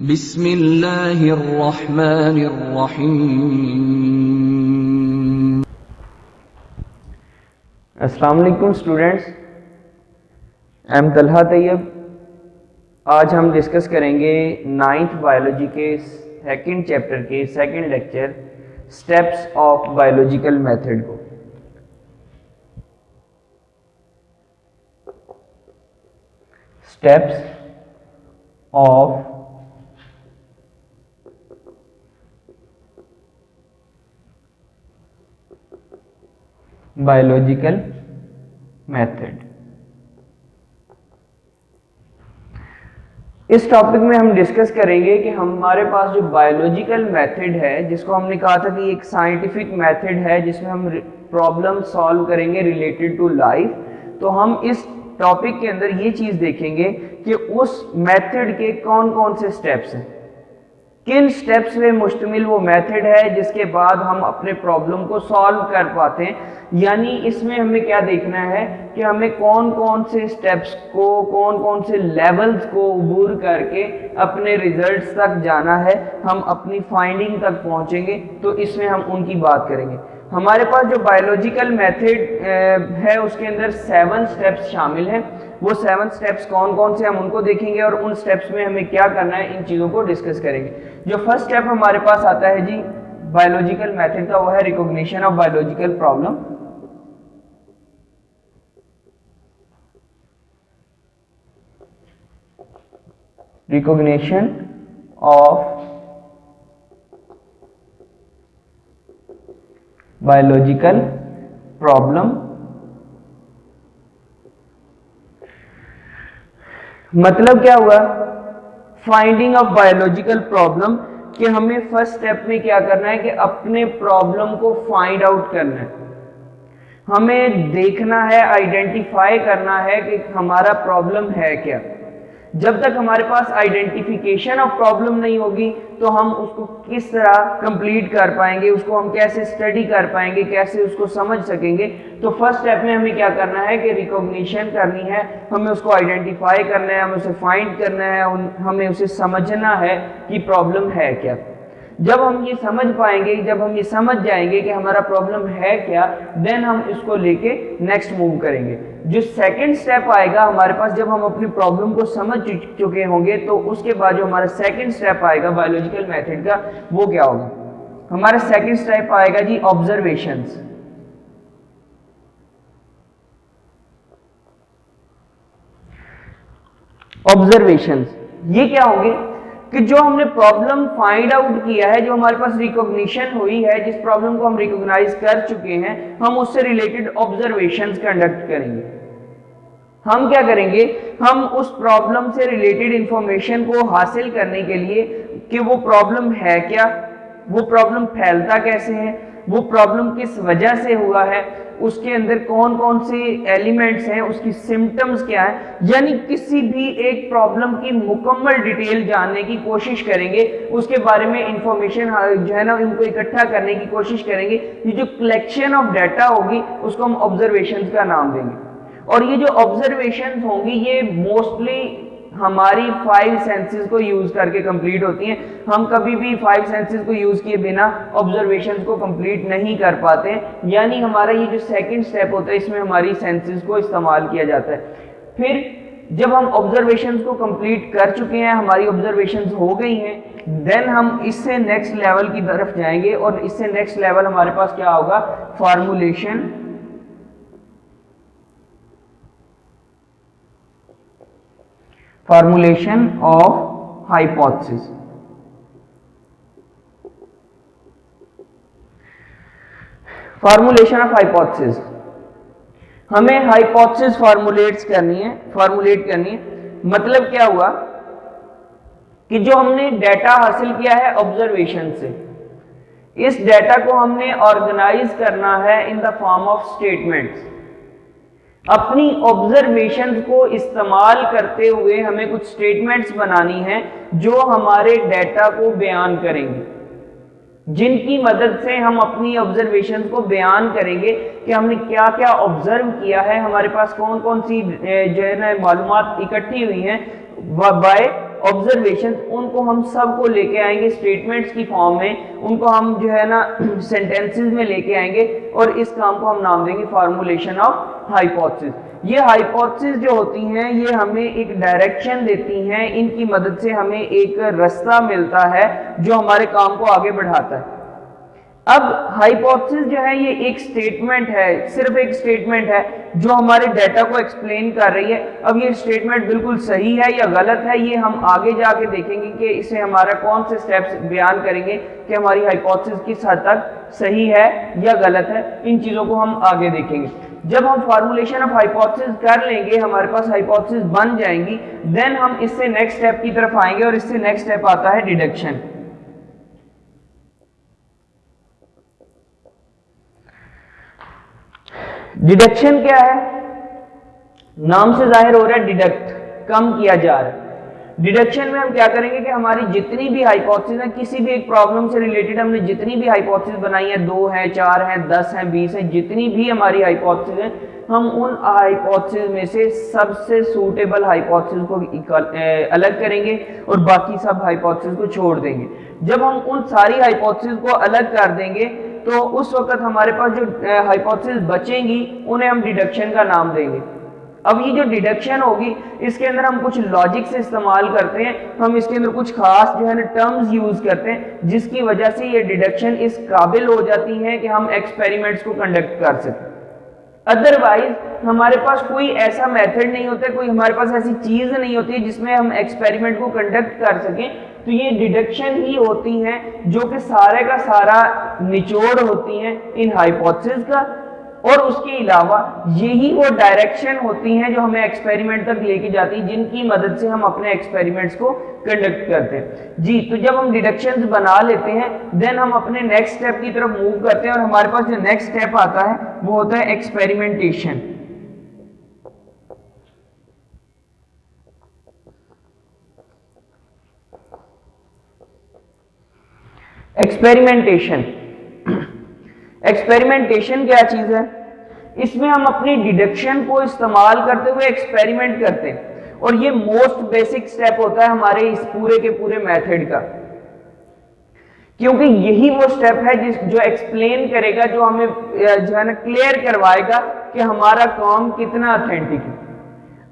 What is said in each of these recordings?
बिस्मिल्लाहिर्रहमानिर्रहीम। अस्सलाम वालेकुम students, I am Talha Tayyab. आज हम डिस्कस करेंगे 9th बायोलॉजी के सेकंड चैप्टर के second lecture steps of biological method को। Steps of biological method. इस टॉपिक में हम डिस्कस करेंगे कि हमारे पास जो बायोलॉजिकल मेथड है, जिसको हमने कहा था कि एक साइंटिफिक मेथड है जिसमें हम प्रॉब्लम सॉल्व करेंगे रिलेटेड टू लाइफ। तो हम इस टॉपिक के अंदर ये चीज देखेंगे कि उस मेथड के कौन कौन से स्टेप्स हैं, किन स्टेप्स में मुश्तमिल वो मेथड है जिसके बाद हम अपने प्रॉब्लम को सॉल्व कर पाते हैं। यानी इसमें हमें क्या देखना है कि हमें कौन कौन से स्टेप्स को, कौन कौन से लेवल्स को अबूर करके अपने रिजल्ट्स तक जाना है, हम अपनी फाइंडिंग तक पहुंचेंगे। तो इसमें हम उनकी बात करेंगे। हमारे पास जो बायोलॉजिकल मेथड है उसके अंदर 7 स्टेप्स शामिल हैं। वो 7 स्टेप्स कौन कौन से हम उनको देखेंगे और उन स्टेप्स में हमें क्या करना है, इन चीजों को डिस्कस करेंगे। जो फर्स्ट स्टेप हमारे पास आता है जी बायोलॉजिकल मेथड का, वो है recognition of biological problem. Recognition of biological problem मतलब क्या हुआ, फाइंडिंग ऑफ बायोलॉजिकल प्रॉब्लम, कि हमें फर्स्ट स्टेप में क्या करना है कि अपने प्रॉब्लम को फाइंड आउट करना है। हमें देखना है, आइडेंटिफाई करना है कि हमारा प्रॉब्लम है क्या। जब तक हमारे पास आइडेंटिफिकेशन ऑफ प्रॉब्लम नहीं होगी तो हम उसको किस तरह कंप्लीट कर पाएंगे, उसको हम कैसे स्टडी कर पाएंगे, कैसे उसको समझ सकेंगे। तो फर्स्ट स्टेप में हमें क्या करना है कि रिकॉग्निशन करनी है, हमें उसको आइडेंटिफाई करना है, हमें उसे फाइंड करना है, हमें उसे समझना है कि प्रॉब्लम है क्या। जब हम ये समझ पाएंगे, जब हम ये समझ जाएंगे कि हमारा प्रॉब्लम है क्या, देन हम इसको लेके नेक्स्ट मूव करेंगे। जो सेकंड स्टेप आएगा हमारे पास, जब हम अपनी प्रॉब्लम को समझ चुके होंगे, तो उसके बाद जो हमारा सेकंड स्टेप आएगा बायोलॉजिकल मेथड का, वो क्या होगा। हमारा सेकंड स्टेप आएगा जी ऑब्जर्वेशंस। ऑब्जर्वेशंस ये क्या होंगे कि जो हमने प्रॉब्लम फाइंड आउट किया है, जो हमारे पास रिकॉग्निशन हुई है, जिस प्रॉब्लम को हम रिकॉग्नाइज कर चुके हैं, हम उससे रिलेटेड ऑब्जर्वेशंस कंडक्ट करेंगे। हम क्या करेंगे, हम उस प्रॉब्लम से रिलेटेड इंफॉर्मेशन को हासिल करने के लिए कि वो प्रॉब्लम है क्या, वो प्रॉब्लम फैलता कैसे है, वो प्रॉब्लम किस वजह से हुआ है, उसके अंदर कौन कौन से एलिमेंट्स हैं, उसकी सिम्टम्स क्या है, यानी किसी भी एक प्रॉब्लम की मुकम्मल डिटेल जानने की कोशिश करेंगे। उसके बारे में इंफॉर्मेशन जो है ना, उनको इकट्ठा करने की कोशिश करेंगे। ये जो कलेक्शन ऑफ डाटा होगी उसको हम ऑब्जर्वेशंस का नाम देंगे। और ये जो ऑब्जर्वेशंस होंगी ये मोस्टली हमारी 5 सेंसेस को यूज करके कंप्लीट होती हैं। हम कभी भी 5 सेंसेस को यूज किए बिना ऑब्जर्वेशंस को कंप्लीट नहीं कर पाते हैं। यानी हमारा ये जो सेकंड स्टेप होता है, इसमें हमारी सेंसेस को इस्तेमाल किया जाता है। फिर जब हम ऑब्जर्वेशंस को कंप्लीट कर चुके हैं, हमारी ऑब्जर्वेशंस हो गई हैं, देन हम इससे नेक्स्ट लेवल की तरफ जाएंगे। और इससे नेक्स्ट लेवल हमारे पास क्या होगा, formulation of hypothesis. Formulation of hypothesis, हमें हाइपोथेसिस फॉर्मुलेट करनी है। मतलब क्या हुआ कि जो हमने डाटा हासिल किया है ऑब्जर्वेशन से, इस डाटा को हमने ऑर्गेनाइज करना है in the form of statements. अपनी ऑब्जर्वेशंस को इस्तेमाल करते हुए हमें कुछ स्टेटमेंट्स बनानी है जो हमारे डाटा को बयान करेंगे, जिनकी मदद से हम अपनी ऑब्जर्वेशंस को बयान करेंगे कि हमने क्या क्या ऑब्जर्व किया है, हमारे पास कौन कौन सी जो है ना मालूमात इकट्ठी हुई हैं बाय ऑब्जर्वेशन, उनको हम सबको लेके आएंगे स्टेटमेंट्स की फॉर्म में, उनको हम जो है ना सेंटेंसेस में लेके आएंगे और इस काम को हम नाम देंगे फॉर्मुलेशन ऑफ हाइपोथेसिस। ये हाइपोथेसिस जो होती हैं ये हमें एक डायरेक्शन देती हैं, इनकी मदद से हमें एक रास्ता मिलता है जो हमारे काम को आगे बढ़ाता है। अब हाइपोथेसिस जो है ये एक स्टेटमेंट है, सिर्फ एक स्टेटमेंट है जो हमारे डाटा को एक्सप्लेन कर रही है। अब ये स्टेटमेंट बिल्कुल सही है या गलत है ये हम आगे जाके देखेंगे कि इसे हमारा कौन से स्टेप्स बयान करेंगे कि हमारी हाइपोथेसिस किस हद तक सही है या गलत है, इन चीजों को हम आगे देखेंगे। जब हम फॉर्मुलेशन ऑफ हाइपोथेसिस कर लेंगे, हमारे पास हाइपोथेसिस बन जाएंगी, देन हम इससे नेक्स्ट स्टेप की तरफ आएंगे और इससे नेक्स्ट स्टेप आता है डिडक्शन। डिडक्शन क्या है? नाम से जाहिर हो रहा है डिडक्ट, कम किया जा रहा है। डिडक्शन में हम क्या करेंगे कि हमारी जितनी भी हाइपोथेसिस है, किसी भी एक प्रॉब्लम से रिलेटेड हमने जितनी भी हाइपोथेसिस बनाई है, 2 है, 4 है, 10 है, 20 है, जितनी भी हमारी हाइपोथेसिस है, हम उन हाइपोथेसिस में से सबसे सूटेबल हाइपोथेसिस को अलग करेंगे और बाकी सब हाइपोथेसिस को छोड़ देंगे। जब हम उन सारी हाइपोथेसिस को अलग कर देंगे तो उस वक्त हमारे पास जो हाइपोथेसिस बचेंगी उन्हें हम डिडक्शन का नाम देंगे। अब ये जो डिडक्शन होगी इसके अंदर हम कुछ लॉजिक से इस्तेमाल करते हैं, हम इसके अंदर कुछ खास जो है ना टर्म्स यूज करते हैं जिसकी वजह से ये डिडक्शन इस काबिल हो जाती है कि हम एक्सपेरिमेंट्स को कंडक्ट कर सकें। अदरवाइज हमारे पास कोई ऐसा मेथड नहीं होता, कोई हमारे पास ऐसी चीज नहीं होती जिसमें हम एक्सपेरिमेंट को कंडक्ट कर सकें। तो ये डिडक्शन ही होती हैं जो कि सारे का सारा निचोड़ होती हैं इन हाइपोथेसिस का, और उसके अलावा यही वो डायरेक्शन होती हैं जो हमें एक्सपेरिमेंट तक लेके जाती है, जिनकी मदद से हम अपने एक्सपेरिमेंट्स को कंडक्ट करते हैं जी। तो जब हम डिडक्शंस बना लेते हैं देन हम अपने नेक्स्ट स्टेप की तरफ मूव करते हैं और हमारे पास जो नेक्स्ट स्टेप आता है वो होता है एक्सपेरिमेंटेशन। एक्सपेरिमेंटेशन क्या चीज है? इसमें हम अपनी डिडक्शन को इस्तेमाल करते हुए एक्सपेरिमेंट करते हैं और ये मोस्ट बेसिक स्टेप होता है हमारे इस पूरे के पूरे मेथड का, क्योंकि यही वो स्टेप है जो एक्सप्लेन करेगा, जो हमें जो है ना क्लियर करवाएगा कि हमारा काम कितना ऑथेंटिक है।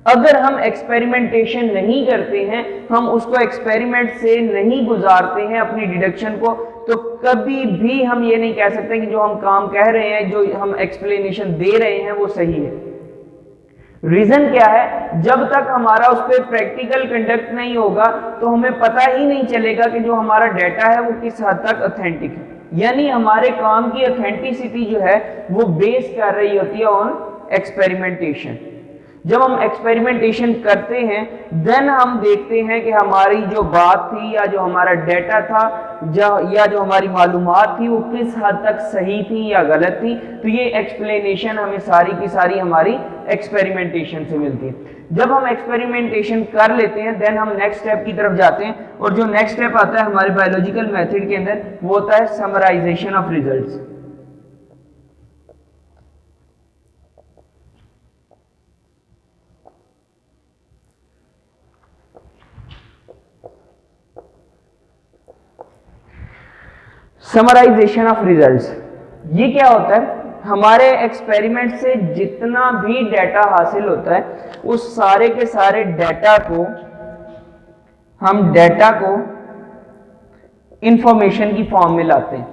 अगर हम एक्सपेरिमेंटेशन नहीं करते हैं, हम उसको एक्सपेरिमेंट से नहीं गुजारते हैं अपनी डिडक्शन को, तो कभी भी हम ये नहीं कह सकते कि जो हम काम कह रहे हैं, जो हम एक्सप्लेनेशन दे रहे हैं वो सही है। रीजन क्या है? जब तक हमारा उस पर प्रैक्टिकल कंडक्ट नहीं होगा तो हमें पता ही नहीं चलेगा कि जो हमारा डाटा है वो किस हद तक ऑथेंटिक है। यानी हमारे काम की ऑथेंटिसिटी जो है वो बेस कर रही होती है ऑन एक्सपेरिमेंटेशन। जब हम एक्सपेरिमेंटेशन करते हैं देन हम देखते हैं कि हमारी जो बात थी या जो हमारा डाटा था या जो हमारी मालूमात थी वो किस हद तक सही थी या गलत थी। तो ये एक्सप्लेनेशन हमें सारी की सारी हमारी एक्सपेरिमेंटेशन से मिलती है। जब हम एक्सपेरिमेंटेशन कर लेते हैं देन हम नेक्स्ट स्टेप की तरफ जाते हैं, और जो नेक्स्ट स्टेप आता है हमारे बायोलॉजिकल मेथड के अंदर वो होता है summarisation of results. Summarisation of results ये क्या होता है? हमारे एक्सपेरिमेंट से जितना भी डाटा हासिल होता है उस सारे के सारे डाटा को हम इंफॉर्मेशन की फॉर्म में लाते हैं।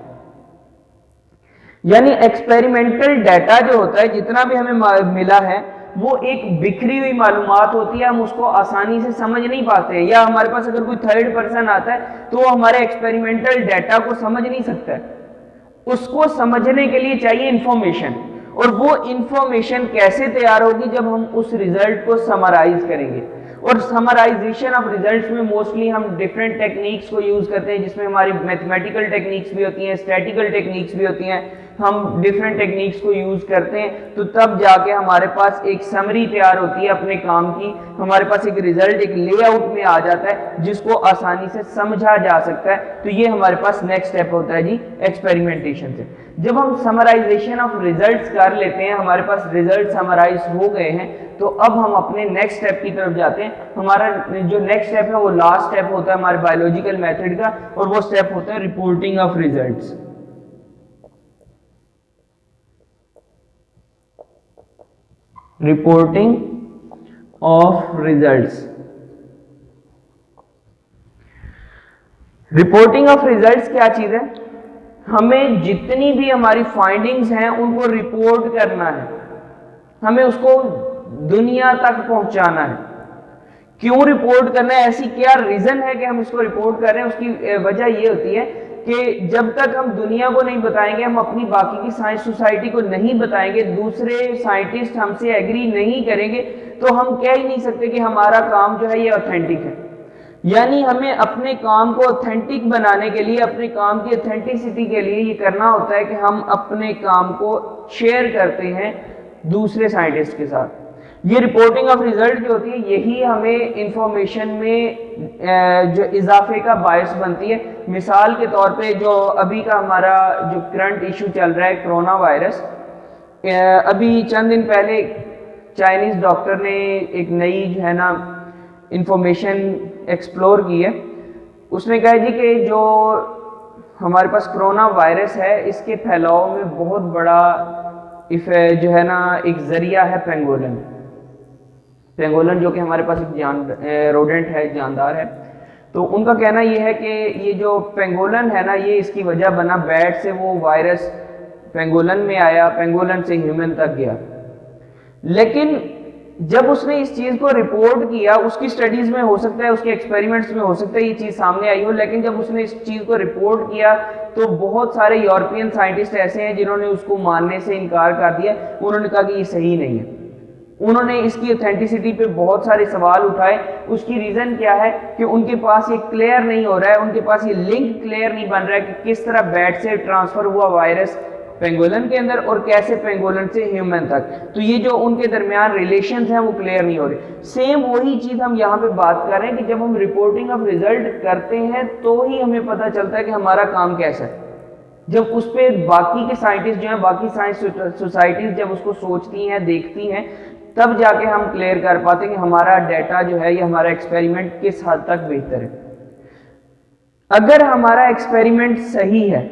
यानी एक्सपेरिमेंटल डाटा जो होता है जितना भी हमें मिला है वो एक बिखरी हुई मालूमात होती है, हम उसको आसानी से समझ नहीं पाते, या हमारे पास अगर कोई थर्ड पर्सन आता है तो वो हमारे एक्सपेरिमेंटल डाटा को समझ नहीं सकता है। उसको समझने के लिए चाहिए इंफॉर्मेशन, और वो इंफॉर्मेशन कैसे तैयार होगी? जब हम उस रिजल्ट को समराइज करेंगे। और समराइजेशन ऑफ रिजल्ट्स में मोस्टली हम डिफरेंट टेक्निक्स को यूज करते हैं, जिसमें हमारी मैथमेटिकल टेक्निक्स भी होती हैं, स्टैटिकल टेक्निक्स भी होती हैं। हम डिफरेंट टेक्निक्स को यूज करते हैं तो तब जाके हमारे पास एक समरी तैयार होती है अपने काम की, हमारे पास एक रिजल्ट एक लेआउट में आ जाता है जिसको आसानी से समझा जा सकता है। तो ये हमारे पास नेक्स्ट स्टेप होता है जी एक्सपेरिमेंटेशन से। जब हम समराइजेशन ऑफ रिजल्ट्स कर लेते हैं, हमारे पास रिजल्ट समराइज हो गए हैं, तो अब हम अपने नेक्स्ट स्टेप की तरफ जाते हैं। हमारा जो नेक्स्ट स्टेप है वो लास्ट स्टेप होता है हमारे बायोलॉजिकल मेथड का, और वो स्टेप होता है reporting of results. Reporting of results. Reporting of results क्या चीज है? हमें जितनी भी हमारी फाइंडिंग्स हैं उनको रिपोर्ट करना है, हमें उसको दुनिया तक पहुंचाना है। क्यों रिपोर्ट करना है? ऐसी क्या रीजन है कि हम इसको रिपोर्ट कर रहे हैं? उसकी वजह ये होती है कि जब तक हम दुनिया को नहीं बताएंगे, हम अपनी बाकी की साइंस सोसाइटी को नहीं बताएंगे, दूसरे साइंटिस्ट हमसे एग्री नहीं करेंगे, तो हम कह ही नहीं सकते कि हमारा काम जो है ये ऑथेंटिक है। यानी हमें अपने काम को ऑथेंटिक बनाने के लिए, अपने काम की ऑथेंटिसिटी के लिए ये करना होता है कि हम अपने काम को शेयर करते हैं दूसरे साइंटिस्ट के साथ। ये रिपोर्टिंग ऑफ रिजल्ट जो होती है, यही हमें इंफॉर्मेशन में जो इजाफे का बायस बनती है। मिसाल के तौर पे जो अभी का हमारा जो करंट इशू चल रहा है, कोरोना वायरस, अभी चंद दिन पहले चाइनीज डॉक्टर ने एक नई जो है ना इंफॉर्मेशन एक्सप्लोर की है। उसने कहा जी कि जो हमारे पास कोरोना वायरस है, इसके फैलाव में बहुत बड़ा जो है ना एक जरिया है पेंगोलन। पेंगोलन जो कि हमारे पास एक रोडेंट है, जानदार है। तो उनका कहना यह है कि ये जो पेंगोलन है ना, ये इसकी वजह बना, बैट से वो वायरस पेंगोलन में आया, पेंगोलन से ह्यूमन तक गया। लेकिन जब उसने इस चीज को रिपोर्ट किया, उसकी स्टडीज में हो सकता है, उसके एक्सपेरिमेंट्स में हो सकता है ये चीज सामने आई हो, लेकिन जब उसने इस चीज को रिपोर्ट किया तो बहुत सारे यूरोपियन साइंटिस्ट ऐसे हैं जिन्होंने उसको मानने से इनकार कर दिया। उन्होंने कहा कि ये सही नहीं है। उन्होंने इसकी ऑथेंटिसिटी पे बहुत सारे सवाल उठाए। उसकी रीजन क्या है कि उनके पास ये क्लियर नहीं हो रहा है, उनके पास ये लिंक क्लियर नहीं बन रहा है कि किस तरह बैट से ट्रांसफर हुआ वायरस पेंगोलन के अंदर और कैसे पेंगोलन से ह्यूमन तक। तो ये जो उनके दरमियान रिलेशंस हैं वो क्लियर नहीं हो रहे। सेम वही चीज हम यहाँ पे बात कर रहे हैं कि जब हम रिपोर्टिंग ऑफ रिजल्ट करते हैं तो ही हमें पता चलता है कि हमारा काम कैसा है। जब उस पर बाकी के साइंटिस्ट जो है, बाकी साइंस सोसाइटीज जब उसको सोचती हैं, देखती हैं, तब जाके हम क्लियर कर पाते हैं कि हमारा डाटा जो है, ये हमारा एक्सपेरिमेंट किस हद तक बेहतर है। अगर हमारा एक्सपेरिमेंट सही है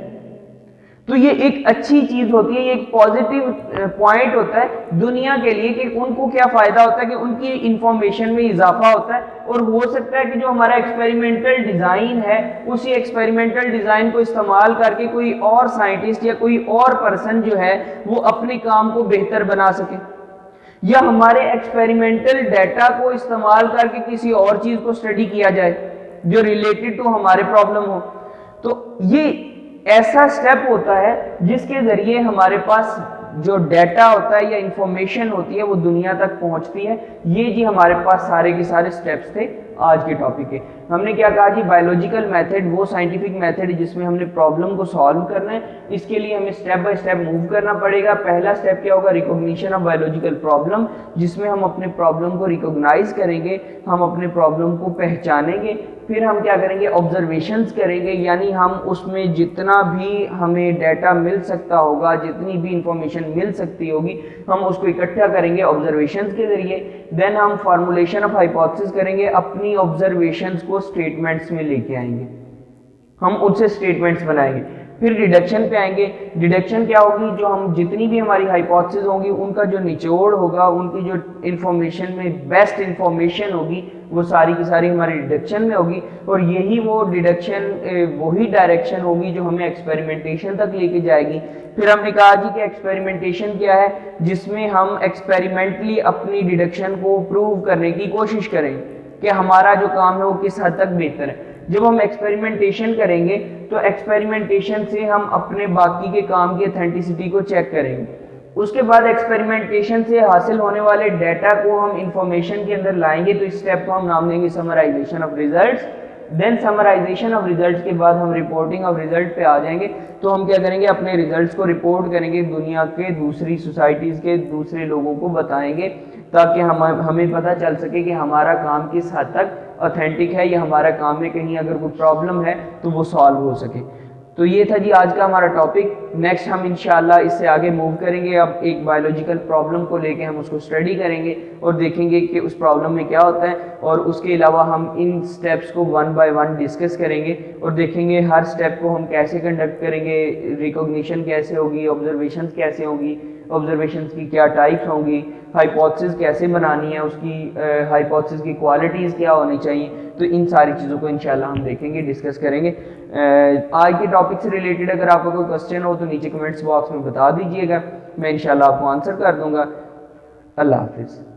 तो ये एक अच्छी चीज होती है, ये एक पॉजिटिव पॉइंट होता है दुनिया के लिए कि उनको क्या फायदा होता है कि उनकी इंफॉर्मेशन में इजाफा होता है। और हो सकता है कि जो हमारा एक्सपेरिमेंटल डिजाइन है, उसी एक्सपेरिमेंटल डिजाइन को इस्तेमाल करके कोई और साइंटिस्ट या कोई और पर्सन जो है वो अपने काम को बेहतर बना सके, या हमारे एक्सपेरिमेंटल डाटा को इस्तेमाल करके किसी और चीज को स्टडी किया जाए जो रिलेटेड टू हमारे प्रॉब्लम हो। तो ये ऐसा स्टेप होता है जिसके जरिए हमारे पास जो डाटा होता है या इंफॉर्मेशन होती है वो दुनिया तक पहुंचती है। ये जी हमारे पास सारे के सारे स्टेप्स थे आज के टॉपिक के। हमने क्या कहा जी, बायोलॉजिकल मेथड वो साइंटिफिक मेथड है जिसमें हमने प्रॉब्लम को सॉल्व करना है। इसके लिए हमें स्टेप बाय स्टेप मूव करना पड़ेगा। पहला स्टेप क्या होगा, रिकॉग्निशन ऑफ बायोलॉजिकल प्रॉब्लम, जिसमें हम अपने प्रॉब्लम को रिकॉग्नाइज करेंगे, हम अपने प्रॉब्लम को पहचानेंगे। फिर हम क्या करेंगे, ऑब्जर्वेशंस करेंगे, यानी हम उसमें जितना भी हमें डाटा मिल सकता होगा, जितनी भी इंफॉर्मेशन मिल सकती होगी, हम उसको इकट्ठा करेंगे ऑब्जर्वेशंस के जरिए। देन हम फॉर्मुलेशन ऑफ हाइपोथेसिस करेंगे, अपनी ऑब्जर्वेशंस को स्टेटमेंट्स में लेके आएंगे, हम उससे स्टेटमेंट्स बनाएंगे। फिर डिडक्शन पे आएंगे। डिडक्शन क्या होगी, जो हम जितनी भी हमारी हाइपोथेसिस होंगी उनका जो निचोड़ होगा, उनकी जो इंफॉर्मेशन में बेस्ट इंफॉर्मेशन होगी वो सारी की सारी हमारी डिडक्शन में होगी। और यही वो डिडक्शन वही डायरेक्शन होगी जो हमें एक्सपेरिमेंटेशन तक लेके जाएगी। फिर हमने कहा जी कि एक्सपेरिमेंटेशन क्या है, जिसमें हम एक्सपेरिमेंटली अपनी डिडक्शन को प्रूव करने की कोशिश करेंगे कि हमारा जो काम है वो किस हद तक बेहतर है। जब हम एक्सपेरिमेंटेशन करेंगे तो एक्सपेरिमेंटेशन से हम अपने बाकी के काम की ऑथेंटिसिटी को चेक करेंगे। उसके बाद एक्सपेरिमेंटेशन से हासिल होने वाले डाटा को हम इंफॉर्मेशन के अंदर लाएंगे। तो इस स्टेप को हम नाम देंगे summarisation of results. Then summarisation of results के बाद हम रिपोर्टिंग ऑफ रिजल्ट पे आ जाएंगे। तो हम क्या करेंगे, अपने रिजल्ट्स को रिपोर्ट करेंगे, दुनिया के दूसरी सोसाइटीज़ के दूसरे लोगों को बताएंगे, ताकि हमें पता चल सके कि हमारा काम किस हद तक ऑथेंटिक है, या हमारा काम में कहीं अगर कोई प्रॉब्लम है तो वो सॉल्व हो सके। तो ये था जी आज का हमारा टॉपिक। नेक्स्ट हम इंशाल्लाह इससे आगे मूव करेंगे। अब एक बायोलॉजिकल प्रॉब्लम को लेके हम उसको स्टडी करेंगे और देखेंगे कि उस प्रॉब्लम में क्या होता है, और उसके अलावा हम इन स्टेप्स को वन बाय वन डिस्कस करेंगे और देखेंगे हर स्टेप को हम कैसे कंडक्ट करेंगे, रिकॉग्निशन कैसे होगी, ऑब्जर्वेशंस कैसे होगी, ऑब्जर्वेशंस की क्या टाइप्स होंगी, हाइपोथेसिस कैसे बनानी है, उसकी हाइपोथेसिस की क्वालिटीज़ क्या होनी चाहिए। तो इन सारी चीज़ों को इंशाल्लाह हम देखेंगे, डिस्कस करेंगे। आज के टॉपिक से रिलेटेड अगर आपका कोई क्वेश्चन हो तो नीचे कमेंट्स बॉक्स में बता दीजिएगा, मैं इंशाल्लाह आपको आंसर कर दूंगा। अल्लाह हाफिज़।